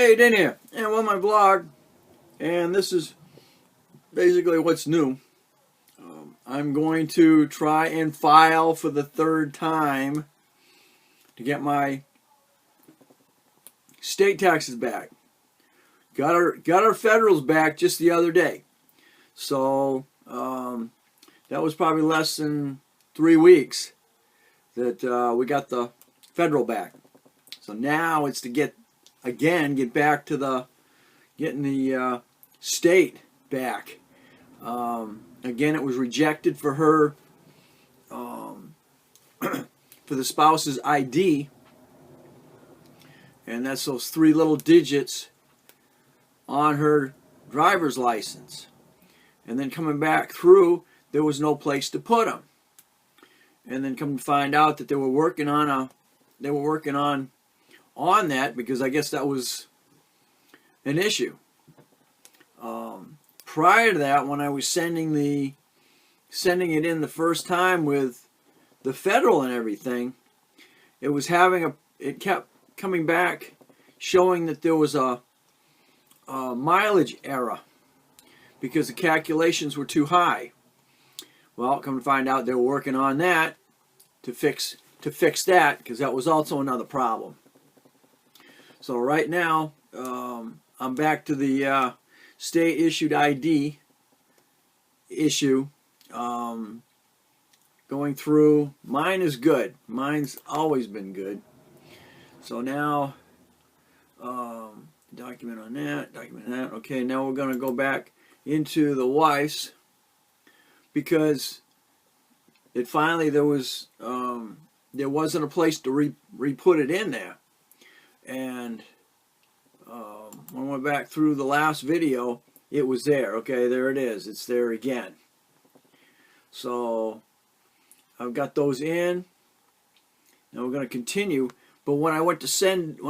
Hey, Dan here, and on my vlog, and this is basically what's new. I'm going to try and file for the third time to get my state taxes back. Got our federals back just the other day, so that was probably less than 3 weeks that we got the federal back. So now it's to get back to getting the state back. Again, it was rejected for her for the spouse's ID, and that's those 3 little digits on her driver's license. And then coming back through, there was no place to put them. And then come to find out that they were working on that, because I guess that was an issue. Prior to that, when I was sending it in the first time with the federal and everything, it kept coming back showing that there was a mileage error because the calculations were too high. Well, come to find out they were working on that to fix that, because that was also another problem. So right now, I'm back to the state issued ID issue. Going through, mine is good. Mine's always been good. So now, document on that, document that. Okay, now we're going to go back into the wife's, because it finally there wasn't a place to re-put it in there. And when I went back through the last video, it was there. Okay, there it is. It's there again. So I've got those in. Now we're going to continue. But when I went to send,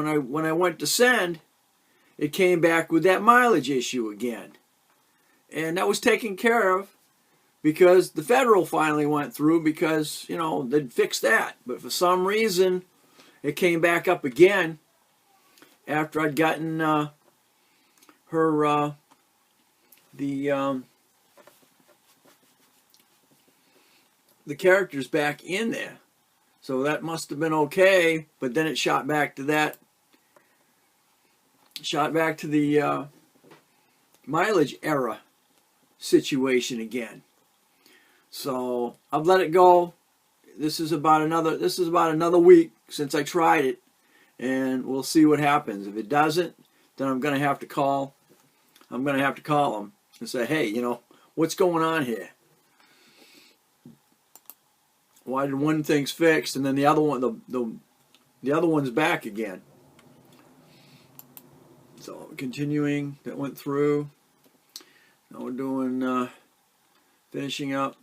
it came back with that mileage issue again, and that was taken care of because the federal finally went through, because they'd fixed that. But for some reason, it came back up again after I'd gotten her the characters back in there. So that must have been okay, but then it shot back to the mileage error situation again. So I've let it go. This is about another week since I tried it, and we'll see what happens. If it doesn't, then I'm going to have to call them and say, hey, what's going on here? Why did one thing's fixed and then the other one, the other one's back again? So continuing, that went through. Now we're doing finishing up.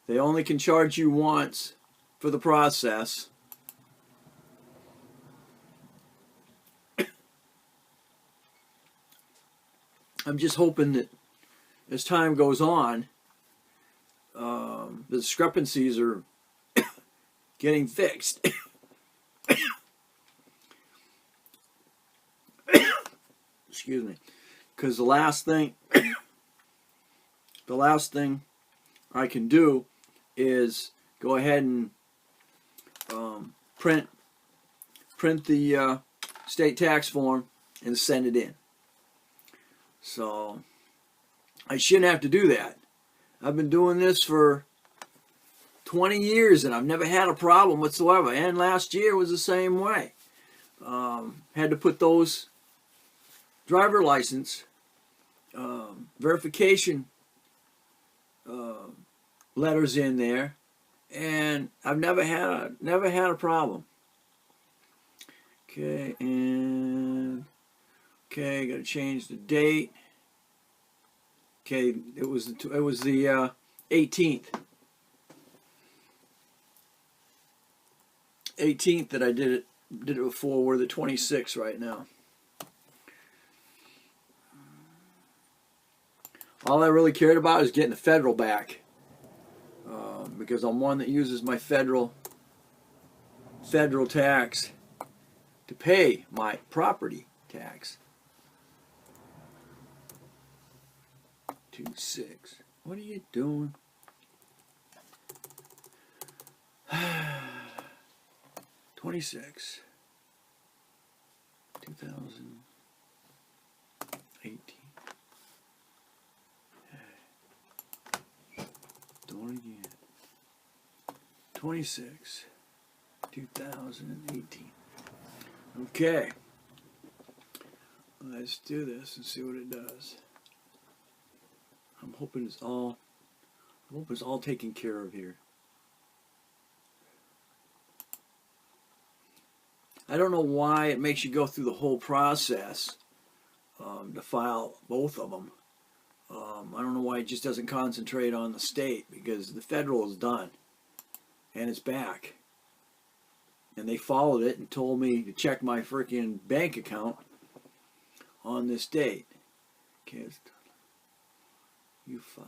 They only can charge you once for the process. I'm just hoping that as time goes on, the discrepancies are getting fixed. Excuse me, because the last thing I can do is go ahead and print the state tax form and send it in. So I shouldn't have to do that. I've been doing this for 20 years and I've never had a problem whatsoever. And last year was the same way. Had to put those driver license verification letters in there, and I've never had a problem. Okay, and got to change the date. Okay, it was the 18th that I did it before. We're the 26th right now. All I really cared about is getting the federal back, because I'm one that uses my federal tax to pay my property tax. 26. What are you doing? 26. 2018. Doing it again. 26. 2018. Okay. Let's do this and see what it does. I'm hoping it's all taken care of here. I don't know why it makes you go through the whole process to file both of them. I don't know why it just doesn't concentrate on the state, because the federal is done and it's back. And they followed it and told me to check my freaking bank account on this date. Okay, you file.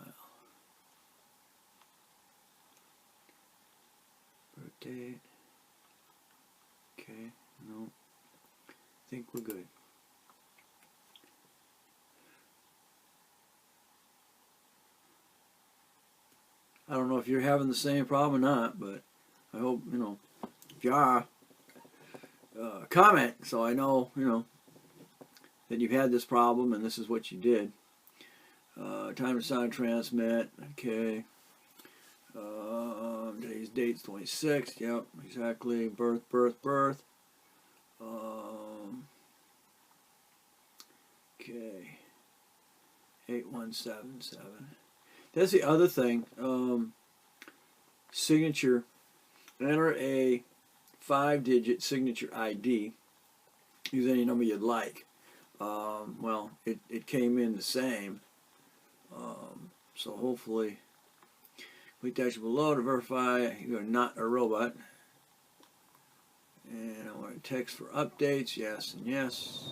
Birth date. Okay, no. I think we're good. I don't know if you're having the same problem or not, but I hope, if you are, comment so I know, that you've had this problem and this is what you did. Time to sign transmit. Okay. Today's date's 26. Yep, exactly. Birth. Okay. 8177. That's the other thing. Signature. Enter a 5-digit signature ID. Use any number you'd like. Well, it came in the same. So hopefully, click dash below to verify you are not a robot. And I want to text for updates. Yes and yes.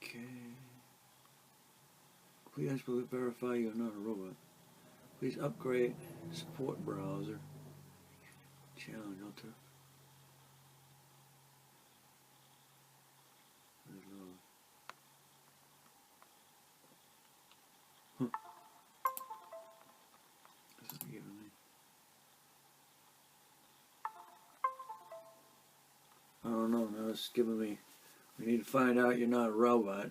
Okay. Please dash below to verify you are not a robot. Please upgrade support browser. Challenge alter. I don't know, now it's giving me, we need to find out you're not a robot,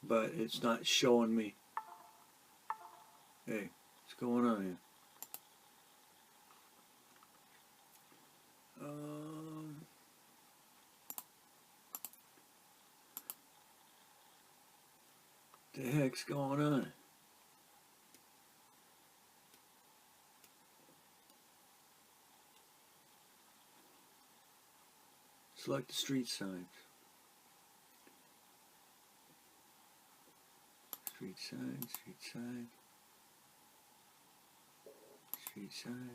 but it's not showing me. Hey, what's going on here? The heck's going on? Select the street signs. Street sign, street sign, street sign,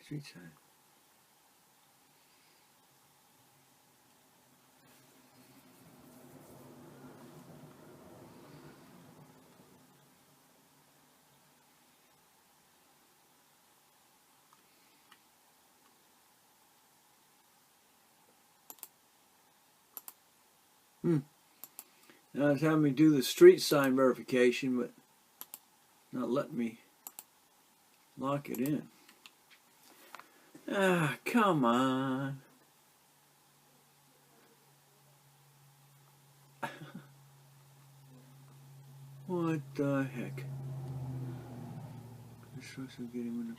street sign. Now it's having me do the street sign verification, but not letting me lock it in. Ah, come on. What the heck? Construction getting rid of.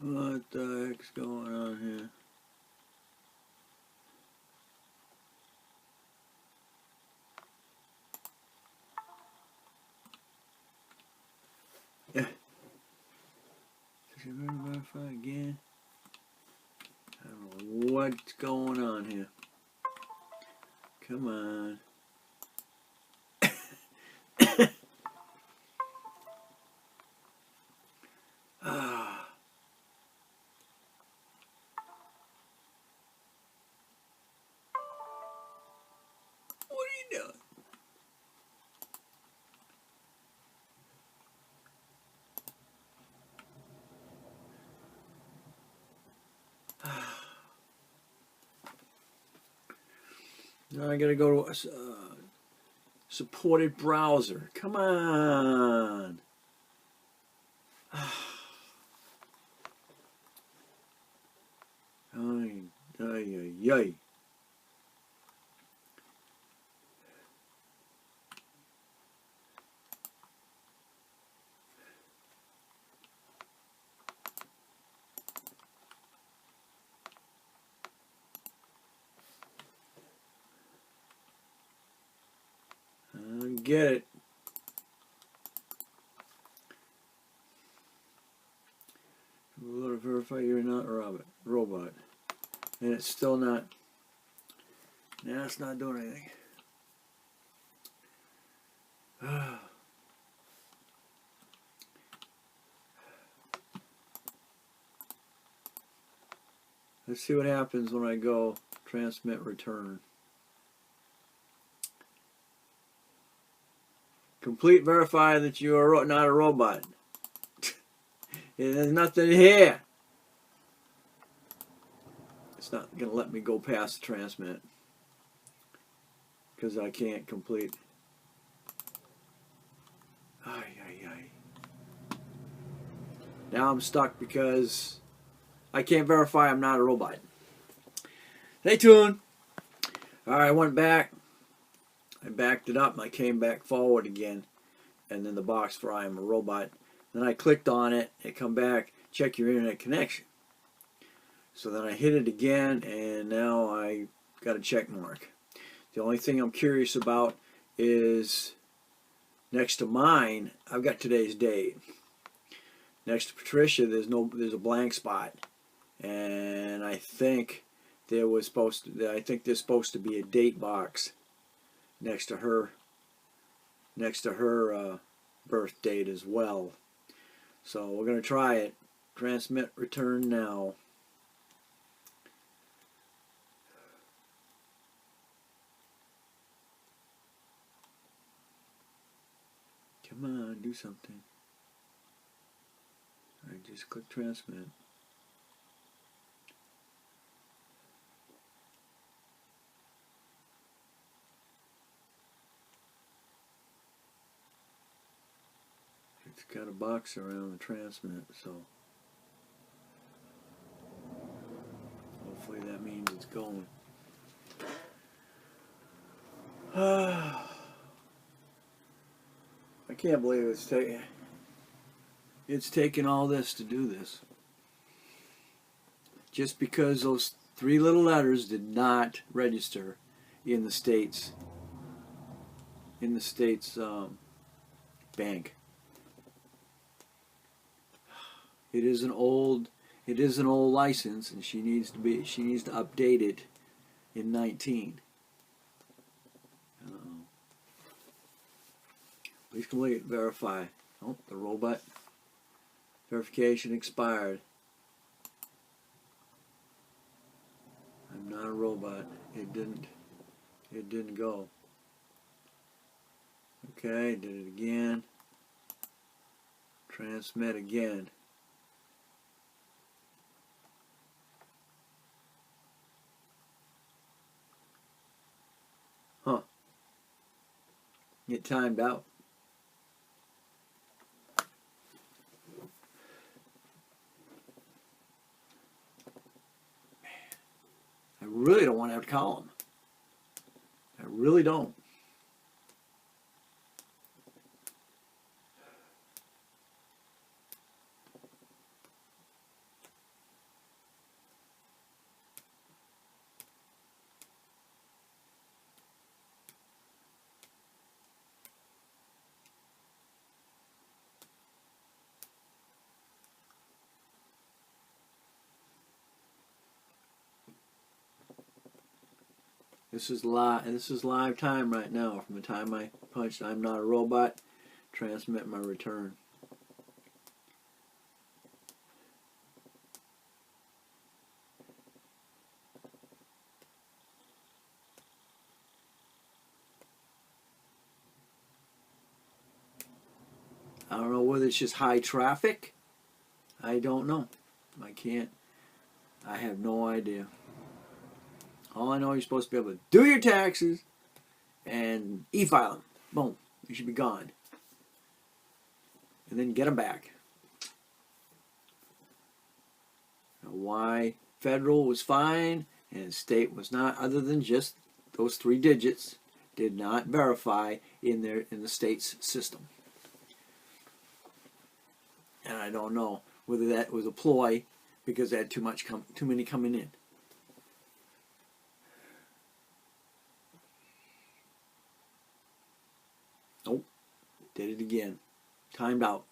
What the heck's going on here? Yeah. Did you verify again? I don't know what what's going on here. Come on. Ah. What are you doing? Now I gotta go to a supported browser. Come on. Ay, ay, ay, ay. Get it. We'll verify you're not a robot. And it's still not. Now it's not doing anything. Let's see what happens when I go transmit return. Complete verify that you are not a robot. There's nothing here. It's not going to let me go past the transmit because I can't complete. Ay, ay, ay. Now I'm stuck because I can't verify I'm not a robot. Stay tuned. Alright, I went back. I backed it up and I came back forward again. And then the box for I am a robot. Then I clicked on it. It come back. Check your internet connection. So then I hit it again and now I got a check mark. The only thing I'm curious about is next to mine, I've got today's date. Next to Patricia, there's a blank spot. And I think there's supposed to be a date box next to her birth date as well. So we're going to try it. Transmit return now. Come on, do something. Alright, just click transmit. It's got a box around the transmit, so hopefully that means it's going. I can't believe it's taken all this to do this. Just because those 3 little letters did not register in the state's bank. It is an old license, and she needs to update it in 19. Please complete verify. Oh, the robot verification expired. I'm not a robot. It didn't go. Okay, did it again. Transmit again. Huh. It timed out. I really don't want to have to call him. I really don't. This is live. This is live time right now. From the time I punched, I'm not a robot. Transmit my return. I don't know whether it's just high traffic. I don't know. I can't. I have no idea. All I know, you're supposed to be able to do your taxes and e-file them. Boom. You should be gone. And then get them back. Now, why federal was fine and state was not, other than just those 3 digits, did not verify in the state's system. And I don't know whether that was a ploy because they had too many coming in. Nope. Did it again. Timed out.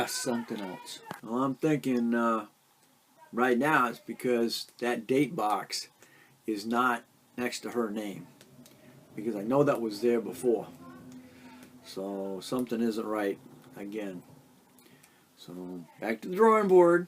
Something else. Well, I'm thinking right now it's because that date box is not next to her name. Because I know that was there before. So something isn't right again. So back to the drawing board.